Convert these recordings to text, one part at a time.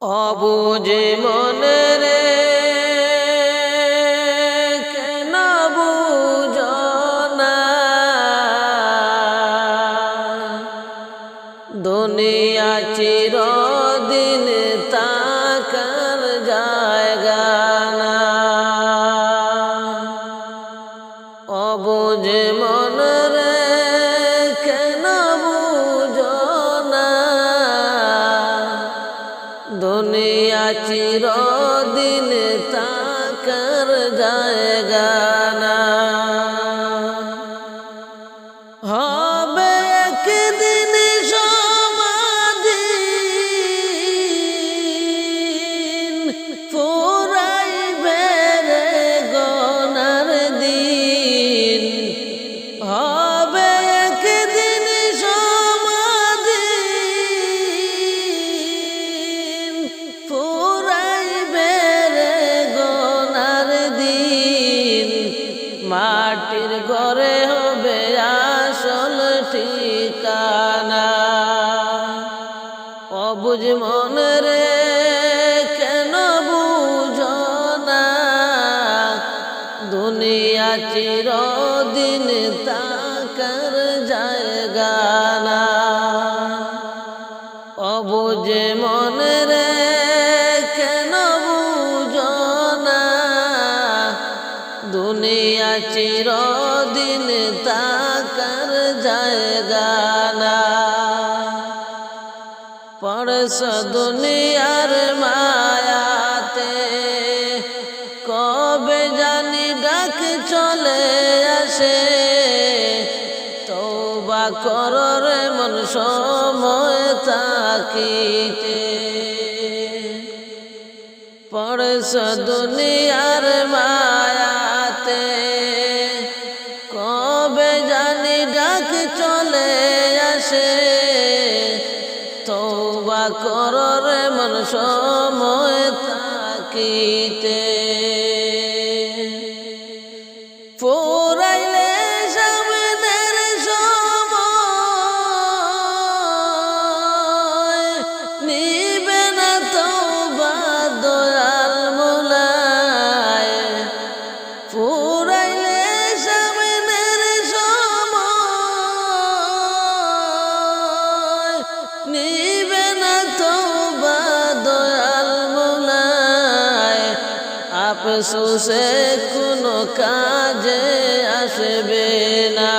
অবুঝে মনে রে কেন বুঝো না দুনিয়া চিরদিন তাকার জায়গা না। অবুঝে মনে রে কেন বুঝো না দুনিয়া চিরদিন তাকার জায়গা না। হবে একদিন সমাধি ফুরাইবে রে গনার দিন। হবে একদিন সমাধি ফুরাইবে রে গনার দিন। মাটির ঘরে হবে আসল ঠিকানা। অবুঝ মন রে কেন বুঝো না দুনিয়া চিরদিন তাকার জায়গা না। অবুঝ মন রে কেন বুঝো না দুনিয়া চিরদিন তাকার জায়গা না। পরশ দুনিয়ার মায়াতে কবে জানি ডাক চলে আসে। তওবা কর রে মন সময় তাকিতে। পরশ দুনিয়ার মায়াতে কবে জানি ডাক চলে আসে। তওবা কর রে মন সময় তাকিতে। ফুরাইলে সামনের সময় নিবে না তওবা দয়াল মোলায়। ফুরাইলে সামনের সময় নিবে না তওবা দয়াল মোলায়। আফসোসে কোনো কাজে আসবে না।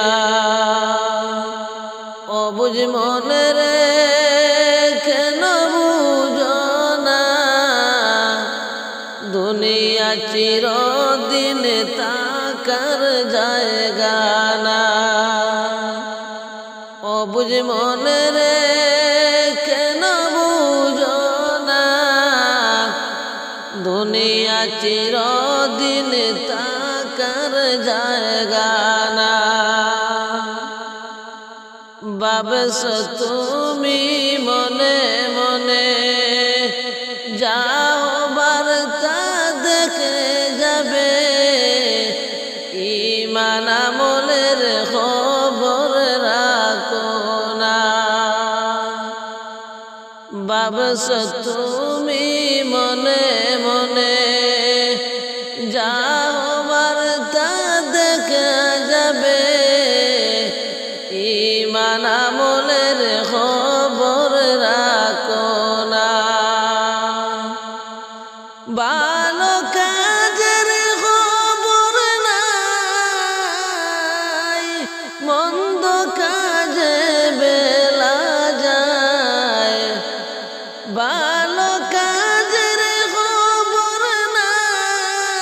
অবুঝ মন রে কেন বুঝো না দুনিয়া চিরদিন তাকার জায়গা না। অবুঝ মন রে কেন বুঝো না দুনিয়া চিরদিন তাকার জায়গা না। ভাবছ তুমি মনে মনে যাও বার্তা দেখে যাবে। ঈমান আমলের খবর রাখো না। ভাবছ তুমি মনে মনে যাও বার্তা দেখে যাবে। ঈমান আমলের খবর রাখো না। ভালো কাজের খবর নাই মন্দ কাজে বেলা যায়। ভালো কাজের খবর নাই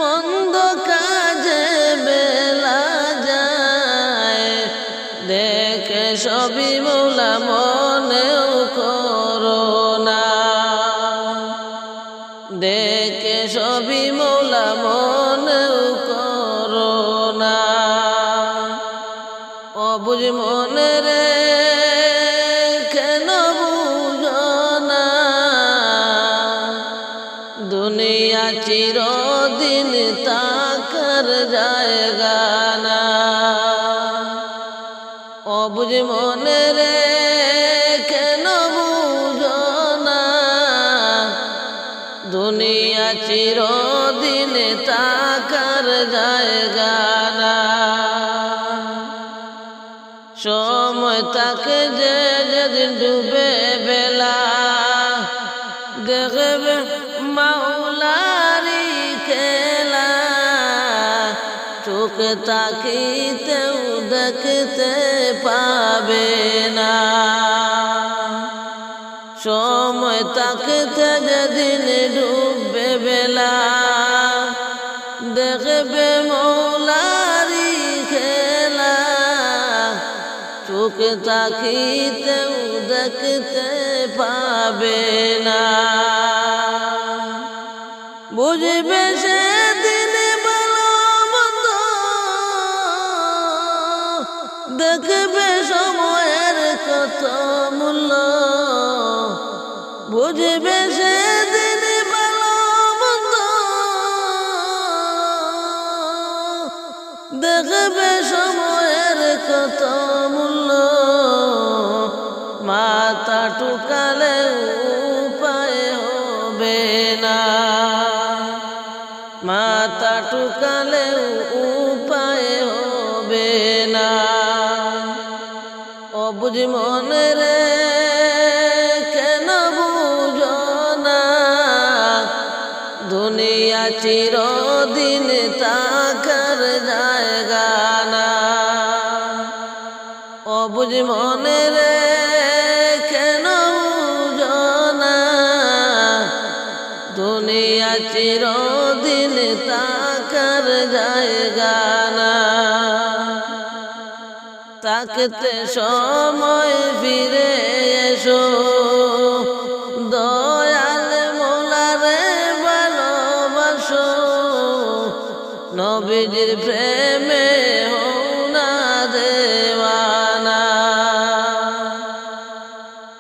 মন্দ কাজে বেলা যায়। দেখে সবই মৌলা মনেও করো না। দেখে সবই মৌলা মনেও করো না। অবুঝ মন রে কেন বুঝো না দুনিয়া চিরদিন তাকার জায়গা না। অবুঝ মনে রে কেন দুনিয়া চিরদিন থাকার জায়গা না। সময় তাকে যে যেদিন ডুবে বেলা, দেখবে মাওলারি খেলা। চোখ তাকিতেও দেখতে পাবে না। সময় তাকিতে যেদিন ডুববে বেলা, দেখবে মৌলারি খেলা। চোখ তাকিতেও দেখতে পাবে না। বুঝবে সেদিন ভালো মন্দ, দেখবে সময়ের কত মূল্য। বুঝবে সেদিন ভালো মন্দ, দেখবে সময়ের কত মূল্য। মাথা টুকালে উপায় হবে না, মাথা টুকালে উপায় হবে না। অবুঝ মনে রে কেন বুঝো না, দুনিয়া চিরদিন থাকার জায়গা না। অবুঝ মনে রে কেন বুঝো না, দুনিয়া চিরদিন থাকার জায়গা না। থাকতে সময় ফিরে এসো, দয়াল মোলারে ভালোবাসো। নবীজির প্রেমে হও না দেওয়ানা।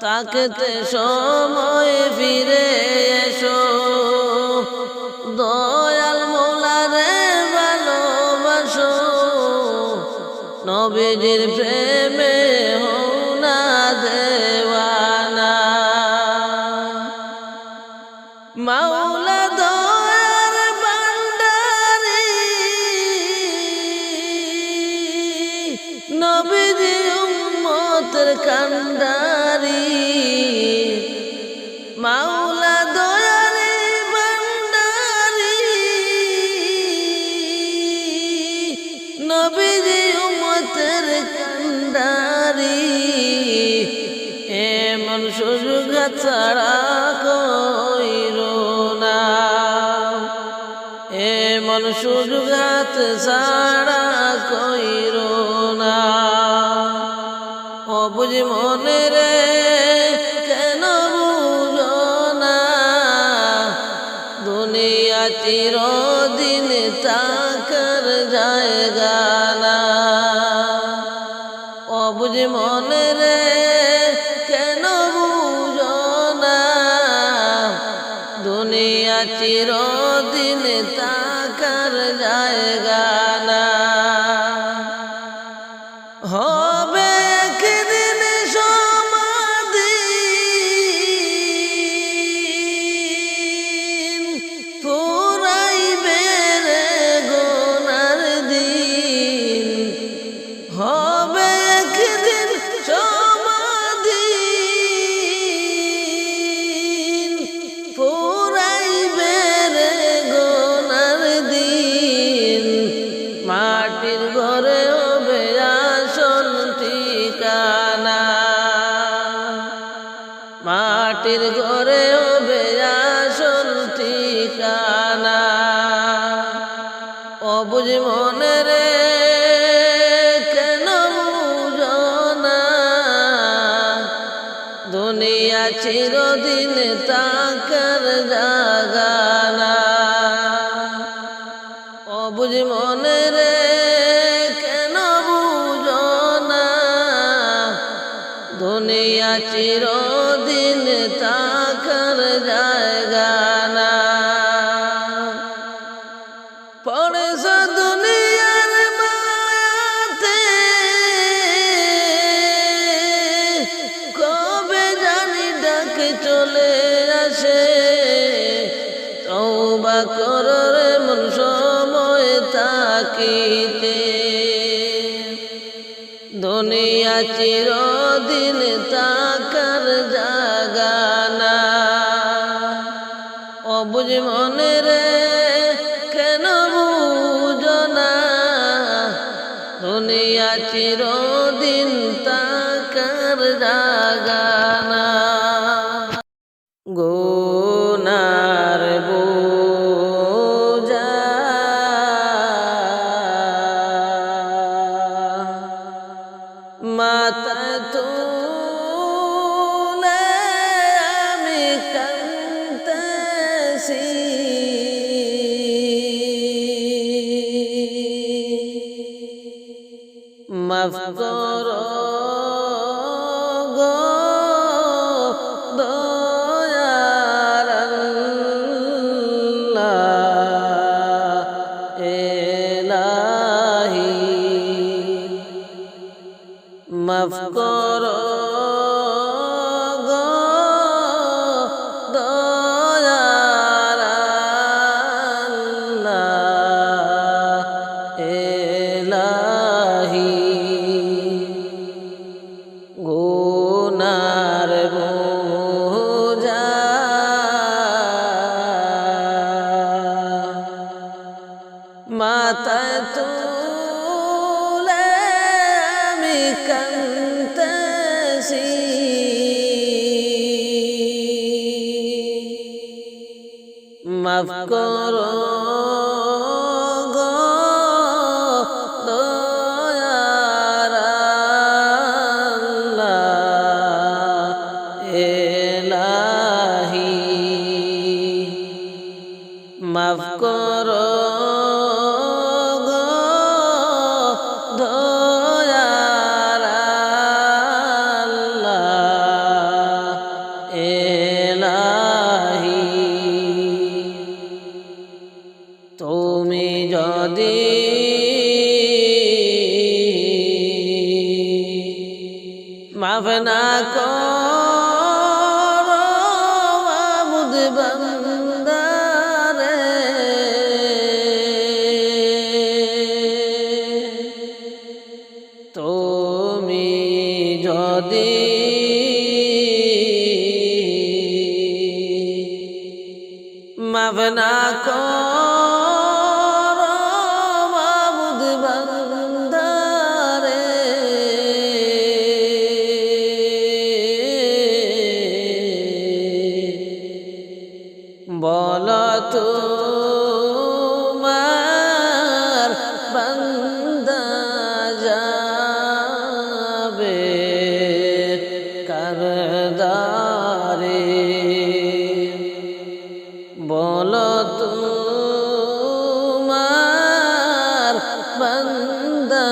থাকতে সময় ফিরে এসো, দয়াল মোলারে ভালোবাসো। নবীজির প্রেমে হও না দেওয়ানা। মাওলা দয়ার ভান্ডারী, নবীজি উম্মতের কান্ডারী। মাওলা দয়ার ভান্ডারী, নবীজি উম্মতের কান্ডারী। এমন সুযোগ ছাড়া কইরো না, এমন সুযোগ ছাড়া কইরো না। অবুঝ মনে রে কেন বুঝো না, দুনিয়া চিরদিন থাকার জায়গা না। অবুঝ মনে রে কেন বুঝো না, দুনিয়া চিরদিন থাকার জায়গা না। হবে একদিন সমাধি, ফুরাইবে রে গোনার দিন। হবে একদিন সমাধি, ফুরাইবে রে গোনার দিন। মাটির ঘরে হবে আসল ঠিকানা, মাটির ঘরে হবে আসল ঠিকানা। অবুঝ মনে রে কেন বুঝো না, দুনিয়া চিরদিন থাকার জায়গা না। অবুঝ মনে রে কেন বুঝো না, দুনিয়া চিরদিন থাকার জায়গা না। পড়েছ দুনিয়ার মায়াতে, কবে জানি ডাকে চলে আসে। তওবা কর রে মন সময় থাকিতে দুনিয়া চিরদিন তাকার জাগা না অবুঝ মনে রে কেন বুঝো না দুনিয়া চিরদিন তাকার জাগা না গুনার বোঝা মাথায় তুলে আমি কাঁদতেছি মাফ করো গো দয়ার আল্লাহ এলাহি মাফ করো গো দয়ার আল্লাহ এলাহি গুনার বোঝা মাথায় তুলে আমি কাঁদতেছি মাফ করো গো দয়ার আল্লাহ এলাহি মাফ করো গো দয়ার আল্লাহ এলাহি তুমি যদি মাফ না করো মাবুদ বান্দারে তুমি যদি মাফ না করো মাবুদ বান্দারে বলো তোমার বান্দা যাবে কার দ্বারে বলো তোমার বান্দা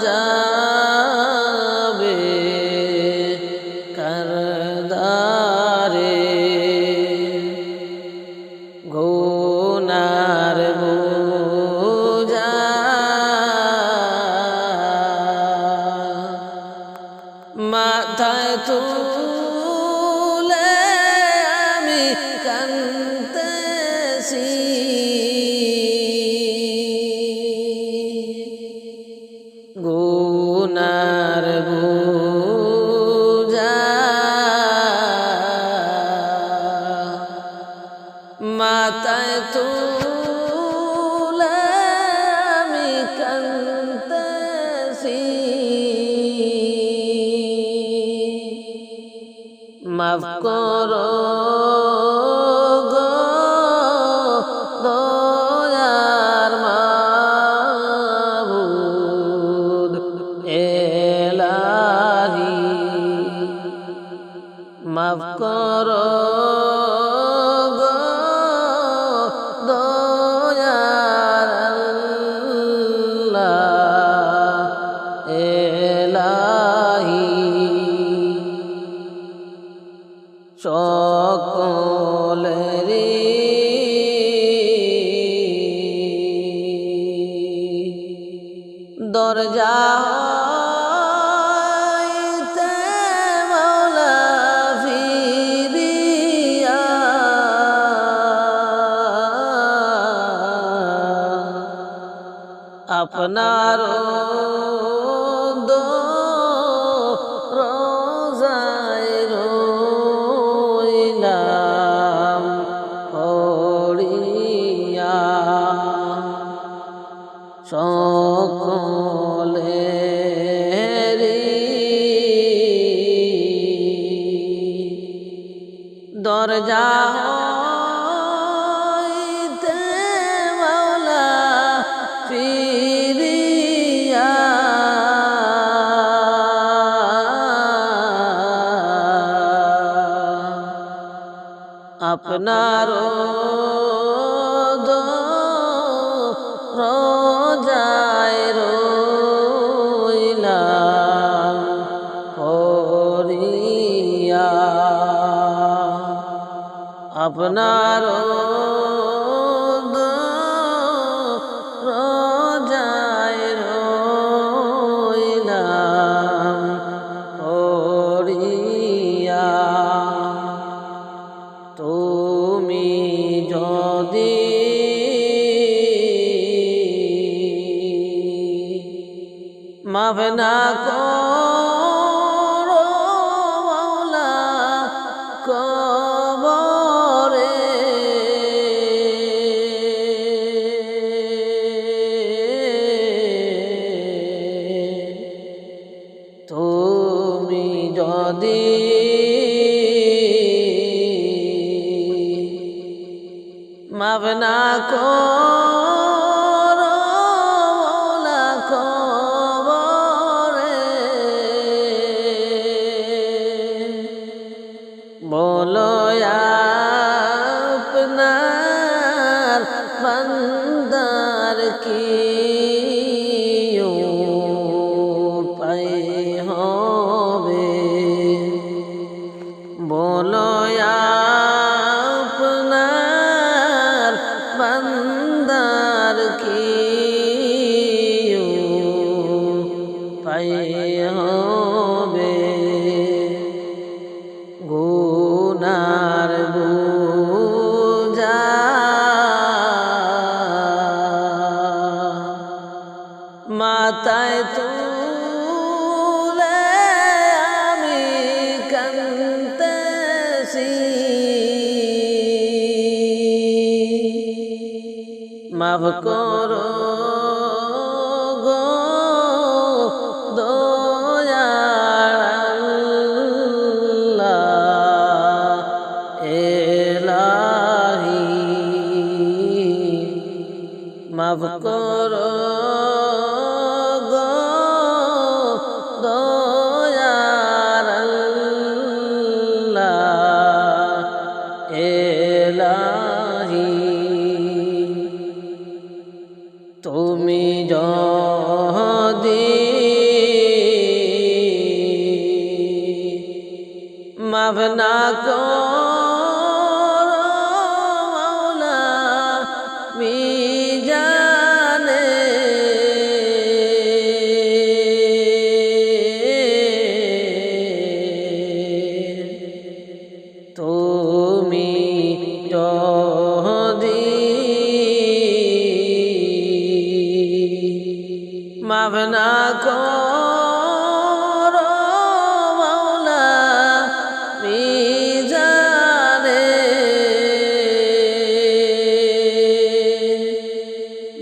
যাবে কার দ্বারে গুনার বোঝা মাথায় তুলে আমি কাঁদতেছি গুনার বোঝা মাথায় তুলে আমি কাঁদতেছি মাফ করো গো দয়ার মাবুদ এলাহি মাফ করো গো দয়ার আল্লাহ এলাহি সকলেরই দরজা হইতে মওলা ফিরিয়া আপনার রোজায় রইলাম পড়িয়া সকলেরই দরজা হইতে মাওলা ফিরিয়া আপনার রোজায় রইলাম পড়িয়া আপনার রোজায় রইলাম পড়িয়া তুমি যদি মাফ না করো মাওলা কবরে তুমি যদি মাফ না করো মাওলা কবরে বলো আপনার বান্দার কি উপায় হবে বলো আপনার বান্দার কি উপায় হবে গুনার বোঝা মাথায় তুলে আমি কাঁদতেছি মাফ করো গো দয়াল আল্লাহ এলাহি মাফ করো গো দয়াল আল্লাহ এলাহি তুমি যদি মাফ না করো মাওলা মিজানে তুমি যদি মাফ না করো মাওলা মিজানে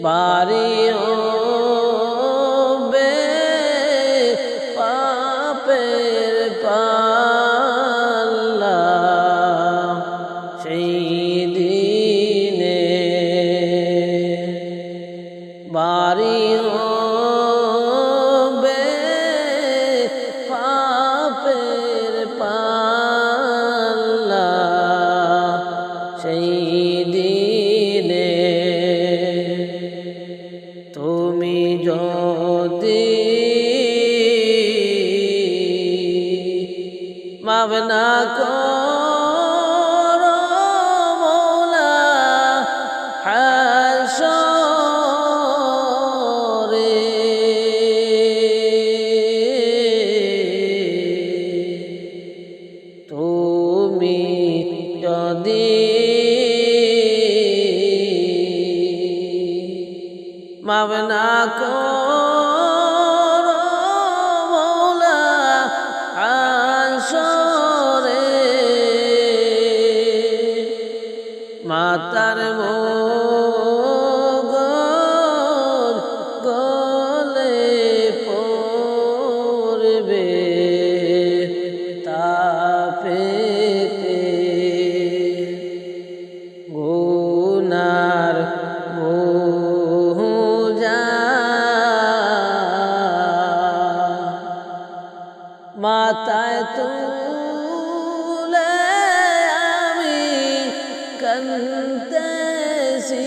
বাড়ি হবে পাপের পাল্লা সেই দিনে বাড়ি হবে পাপের পাল্লা সেই দিনে তুমি যদি মাফ না করো মাওলা হাসরে তুমি যদি মাফ না করো মৌলা হাসরে মাতার মোগল গলে পড়বে তাপেতে গুনার বোঝা মাথায় তুলে আমি কাঁদতেছি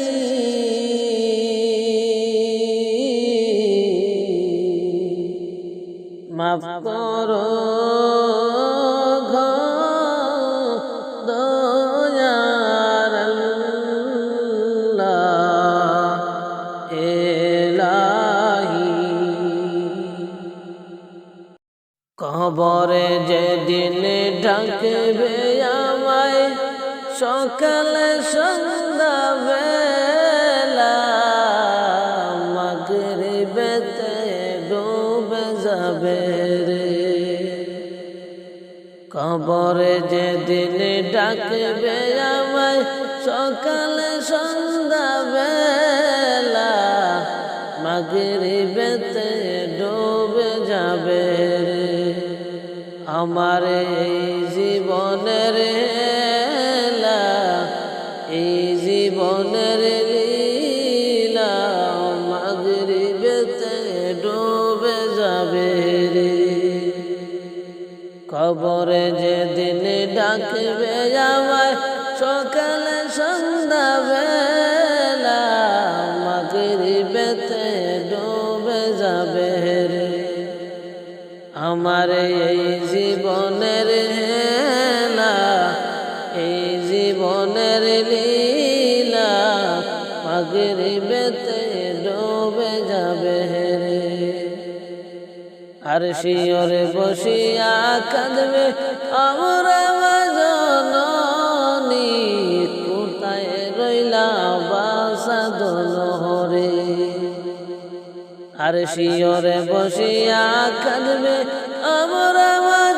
মাফ করো দয়ার আল্লাহ এলাহি কবরে যেদিন ডাকবে আমায় সকালে সন্ধ্যা বেলা মাগরিবেতে ডুবে যাবে রে কবরে যেদিন ডাকবে আমায় সকালে সন্ধ্যা বেলা মাগরিবেতে ডুবে যাবে রে আমার এই জীবনের হেলা এই জীবনের লীলা মাগরিবেতে ডুবে যাবে রে কবরে যেদিন ডাকবে আমায় সকালে সন্ধ্যা বেলা মাগরিবেতে ডুবে যাবে রে আমার এই জীবনের হেলা এই জীবনের লীলা মাগরিবেতে ডুবে যাবে রে আর শিয়রে বসিয়া কাঁদবে আমরা জননী কোথায় রইলা বাসাদন হরে আর শিয়রে বসিয়া কাঁদবে আমরা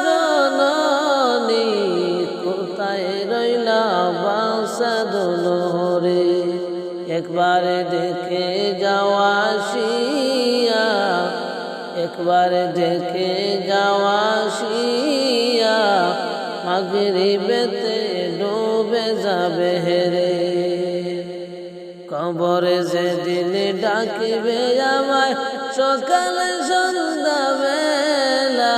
জননী কোথায় রইলা বাসাদন হরে একবার দেখে যাওয়া শিয়া একবার দেখে যাওয়া শিয়া মাগরিবেতে ডুবে যাবে রে কবরে যেদিন ডাকবে আমায় সকালে সন্ধ্যা বেলা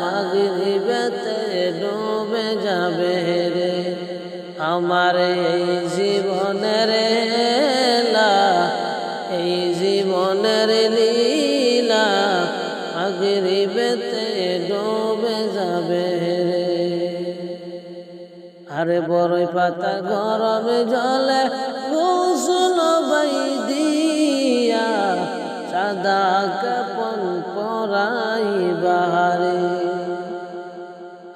মাগরিবেতে ডুবে যাবে রে আমার এই জীবনের হেলা এই জীবনের লীলা মাগরিবেতে ডুবে যাবে রে আরে বড়ই পাতা গরমে জলে গোসল বাইদিয়া সাদা কাপন পরাই বাহারে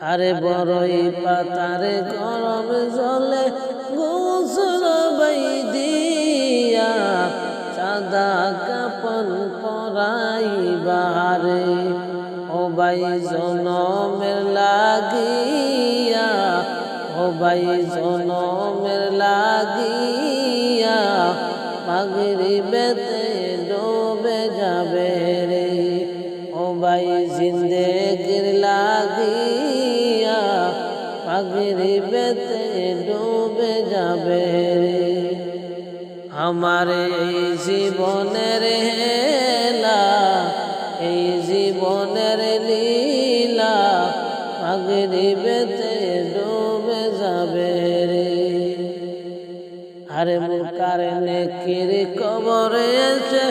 আরে বড়ই পাতারে গরমে জলে গোসল বাইদিয়া সাদা কাপন পরাই বাহারে ও ভাই জনমের লাগিয়া ও ভাই জনমের লাগিয়া মাগরিবেতে ডুবে যাবে রে ও ভাই জিন্দেগির লাগিয়া মাগরিবেতে ডুবে যাবে রে আমার এই জীবনের হেলা এই জীবনের লীলা মাগরিবেতে ডুবে যাবে রে আরে মুনকার নেকির কবরে এসে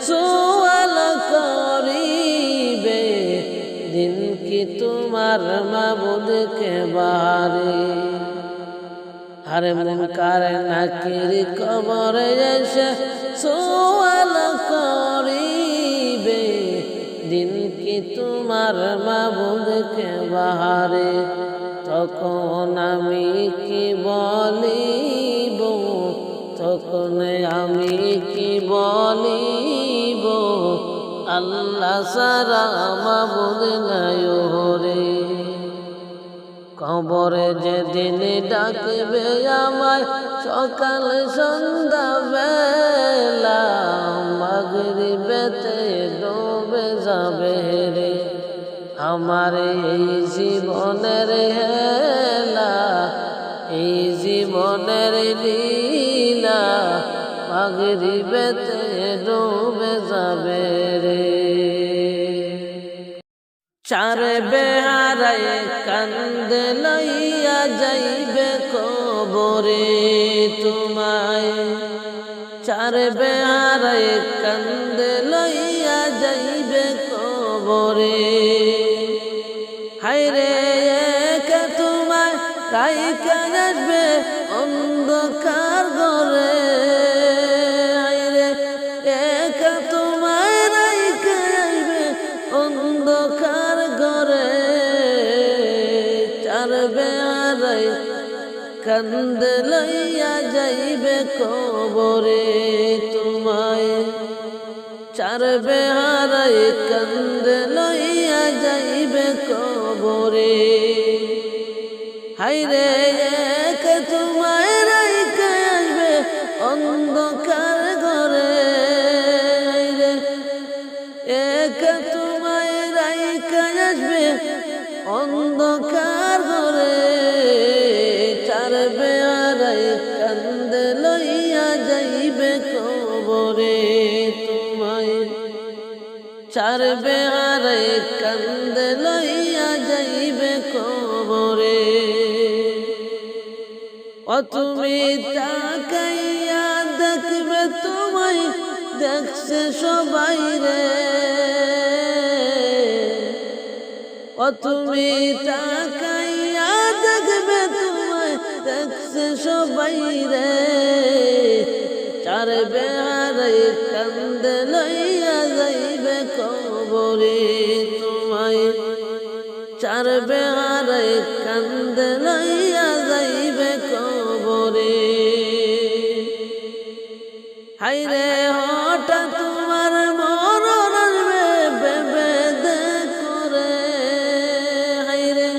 সওয়াল করিবে দিন কি তোমার মাবুদকে বারে আরে মুনকার নাকির কবরে এসে সওয়াল করিবে দিন কি তোমার মাবুদকে বাহারে তখন আমি কি বলিব তখন আমি কি বলিব গো আল্লাহ সারা মাবুদ নাই রে। কবরে যেদিন ডাকবে আমায় সকাল সন্ধ্যা বেলা, মাগরিবেতে ডুবে যাবে রে আমার এই জীবনের হেলা, এই জীবনের লীলা, মাগরিবেতে ডুবে যাবে রে। চার বেহারায় কান্দে লইয়া যাইবে কবরে তোমায়, চার বেহারায় কান্দে লইয়া যাইবে কবরে। হায়রে একা তোমায় রাইখা আসবে অন্ধকার ঘরে, হায়রে একা তোমায় রাইখা আসবে অন্ধকার ঘরে। চার বেহারায় কান্দে লইয়া যাইবে কবরে তোমায়, চার বেহারায় কান্দে লইয়া যাইবে কবরে। হায়রে একা তোমায় রাইখা আসবে অন্ধকার ঘরে, হায়রে একা তোমায় রাইখা আসবে অন্ধকার ঘরে। চার বেহারায় কান্দে লইয়া যাইবে কবরে তোমায়, চার বেহারায় কান্দে লইয়া যাইবে কবরে। ও তুমি তাকাইয়া দেখবে তোমায় দেখছে সবাই রে, ও তুমি তাকাইয়া দেখবে তোমায় দেখছে সবাই রে। চার বেহারায় কান্দে লইয়া যাইবে কবরে তোমায়, চার বেহারায় কান্দে লইয়া যাইবে কবরে। হায়রে হঠাৎ তোমার মরণ আসবে ভেবে দেখরে, হায়রে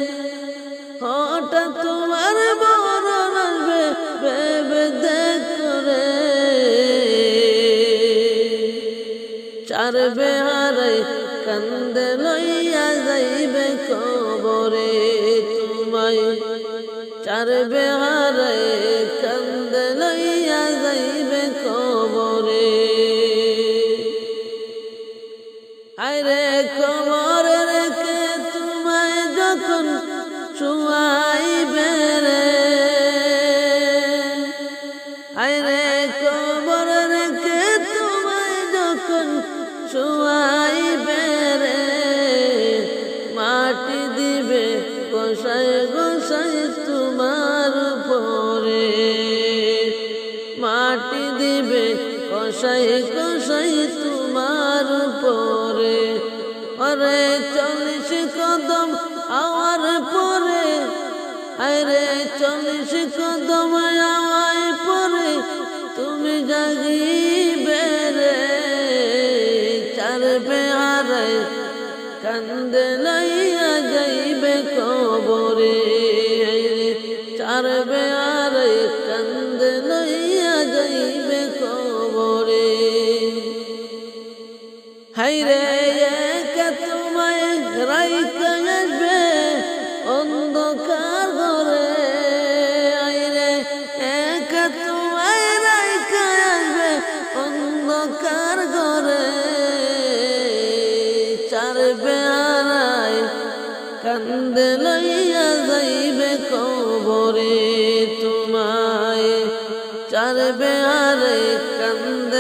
হঠাৎ তোমার মরণ আসবে ভেবে দেখরে। চার বেহারায় কান্দে লইয়া যাইবে কবরে তোমায়, চার বেহারায় কান্দে লইয়া যাইবে কবরে। হায়রে কবরে রেখে তোমায় যখন শুয়াইবে রে, হায়রে কবরে রেখে তোমায় যখন শুয়াইবে রে। মাটি দিবে গোসাই গোসাই তোমার উপরে, মাটি দিবে গোসাই গোসাই তোমার উপরে। ওরে 40 কদম আওয়ার পরে, আরে 40 কদম আওয়ার পরে তুমি জাগিবে রে। চার বেহারায় কান্দে লইয়া যাইবে কবরে, চার বেহারায় কান্দে লইয়া যাইবে কবরে। হায়রে একা তোমায় রাইখা আসবে অন্ধকার ঘরে, হায়রে একা তোমায় রাইখা আসবে অন্ধকার ঘরে। চার বেহারায় কান্দে লইয়া যাইবে কবরে তোমায়, চার বেহারায় কান্দে